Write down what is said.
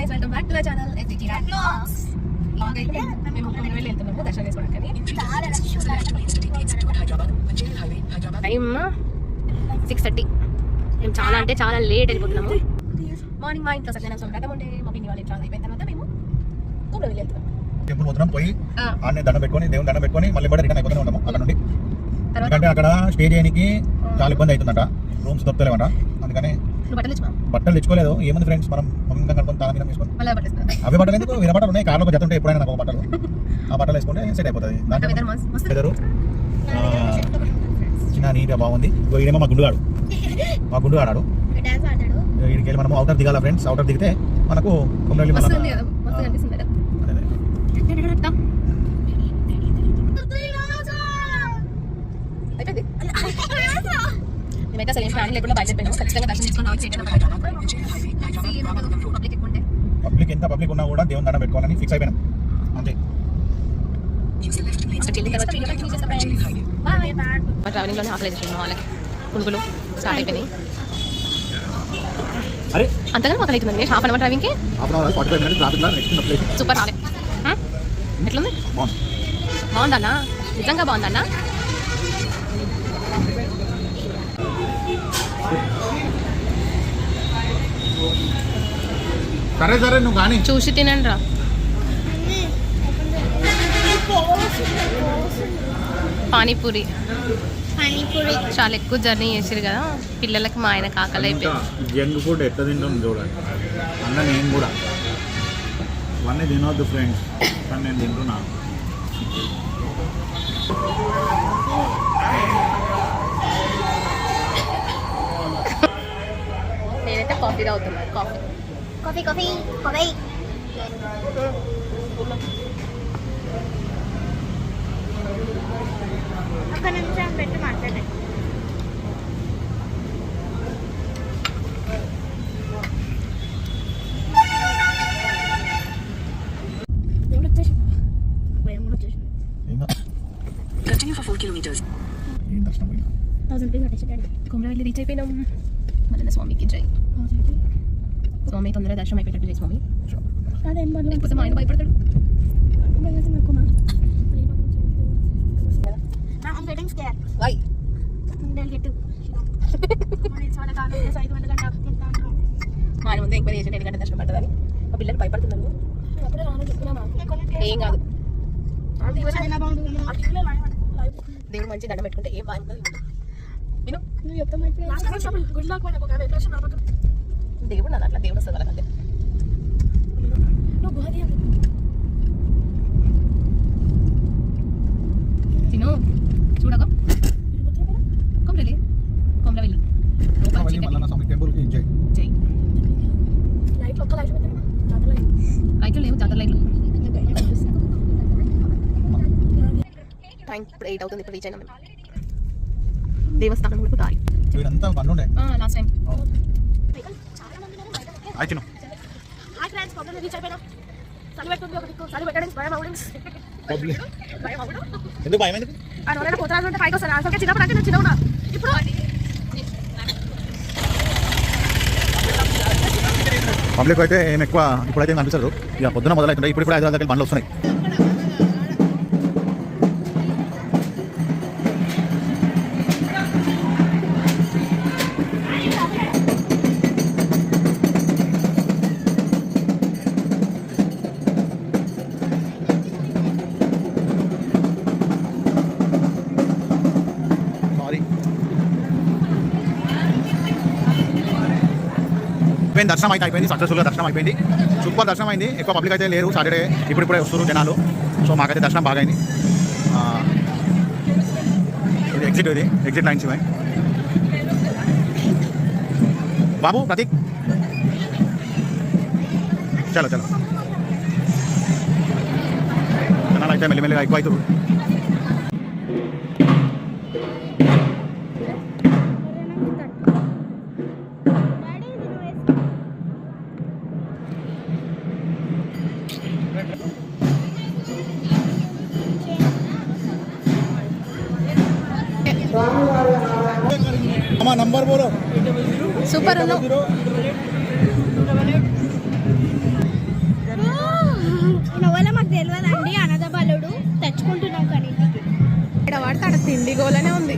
Guys welcome back to my channel SGT vlogs. Long అయితే మేము వెళ్ళి వెళ్తున్నాము దర్శనం చేసుకోవడానికి. టైం 6:30. మేము చాలా అంటే చాలా లేట్ వెళ్ళిపోతున్నాము. మార్నింగ్ మా ఇంట్లో సత్యనారాయణ స్వామి వ్రతం ఉంటే మా పిన్ని వాళ్ళ ఇంట్లో అయిపోయిన తర్వాత మేము కుమ్రవెల్లి వెళ్తున్నాం. టెంపుల్ పోతున్నాం, పోయి ఆడనే దండం పెట్టుకొని దేవుని దండం పెట్టుకొని మళ్ళీ కూడా రిటర్న్ అయిపోతూనే ఉంటాము అక్కడ నుండి. ఎందుకంటే అక్కడ స్టే చేయడానికి చాలా ఇబ్బంది అవుతుందట, రూమ్స్ దొరకలేవట. అందుకని బట్టలు తెచ్చుకోలేదు. ఏముంది ఫ్రెండ్స్, మనం మమ్మల్ని కనుక్కొని తాళం మీద వేసుకొని అవే బట్టలు ఎందుకు వేరే బట్టలు ఉన్నాయి, కార్లో జత ఉంటే ఎప్పుడైనా నాకు బట్టలు ఆ బట్టలు వేసుకుంటే సెట్ అయిపోతుంది. వెదరు చిన్న నీట్గా బాగుంది. ఈడేమో మా గుండు ఆడాడు. వీడికి వెళ్ళి మనం అవుటర్ దిగాల ఫ్రెండ్స్. అవుటర్ దిగితే మనకు కుమ్రవెల్లి మేమైతే అసలు ఏం ప్లాన్ లేకుండా బయలుదేరిపోయినాము. ఖచ్చితంగా దర్శనం చేసుకుని పబ్లిక్ ఎంత పబ్లిక్ ఉన్నా కూడా దేవుని దండం పెట్టుకోవాలని ఫిక్స్ అయిపోయినాం అంతే. ట్రావెలింగ్ లోనే ఆకలి చేస్తున్నాం. వాళ్ళకి పునుగులు స్టార్ట్ అయిపోయినాయి. అంతగా మాకు అవుతుంది. హాఫ్ అన్ అవర్ డ్రైవింగ్ కి సూపర్ రాలే. ఎట్లుంది? బాగుందన్నా, నిజంగా బాగుందన్నా. సరే సరే నువ్వు కానీ చూసి తినండి రా. పానీపూరి చాలా ఎక్కువ జర్నీ చేసారు కదా పిల్లలకి. మా ఆయన కాకలు అయిపోయింది. జంక్ ఫుడ్ ఎట్లా తింటాం చూడండి అన్న. నేను కూడా ఇవన్నీ తినవద్దు ఫ్రెండ్స్, కానీ నేను తింటున్నా. నేనైతే కాఫీ తాగుతున్నాను. కాఫీ కాఫీ కాఫీ కాఫీ ఒక్క నిమిషం పెట్టి మాట్లాడండి. కుమ్రవెల్లి రీచ్ అయిపోయినాం. మళ్ళీ స్వామికి జై. స్వామి తొందరగా దర్శనం అయిపోయేటట్టు చేసి స్వామి, లేకపోతే మా ఆయన భయపడతాడు. మా ఆయన ముందే ఎంక్వైరీ చేసి 2 గంటల దర్శనం పడుతుందని. మా పిల్లలు భయపడుతున్నారు. ఏం కాదు, దేవుడు మంచి దండం పెట్టుకుంటే ఏం బాగుంటుంది. దేవుడు నాది అట్లా, దేవుడు వస్తుంది వాళ్ళకంటే. తిను చూడగా కొమ్రవెల్లి లైట్లు లేవు, జాతర లైట్లు. టైం ఇప్పుడు 8 అవుతుంది. ఇప్పుడు రీచ్ అయినా దేవస్థానం కూడా దారి. లాస్ట్ టైం ఎందుకు భయం? ఎందుకు పబ్లిక్ అయితే ఏం ఎక్కువ ఇప్పుడైతే అనిపిస్తారు. ఇక పొద్దున మొదలవుతుంటాయి. ఇప్పుడు హైదరాబాద్ దగ్గర బండ్లు వస్తున్నాయి. దర్శనం అయితే అయిపోయింది, సక్సెస్ఫుల్గా దర్శనం అయిపోయింది. సూపర్ దర్శనం అయింది. ఎక్కువ పబ్లిక్ అయితే లేరు. సాటర్డే ఇప్పుడిప్పుడే వస్తారు జనాలు. సో మాకైతే దర్శనం బాగా అయింది. ఇది ఎగ్జిట్ లైన్స్ ఇవ్వండి బాబు. ప్రతీక్ చలో జనాలు అయితే మెల్లిమెల్లిగా ఎక్కువ అవుతారు. नंबर बोलो. सुपर తెలియదండి, అనదబలుడు తెచ్చుకుంటున్నాం కానీ ఇంటికి. ఇక్కడ పడితే అక్కడ తిండి గోలనే ఉంది.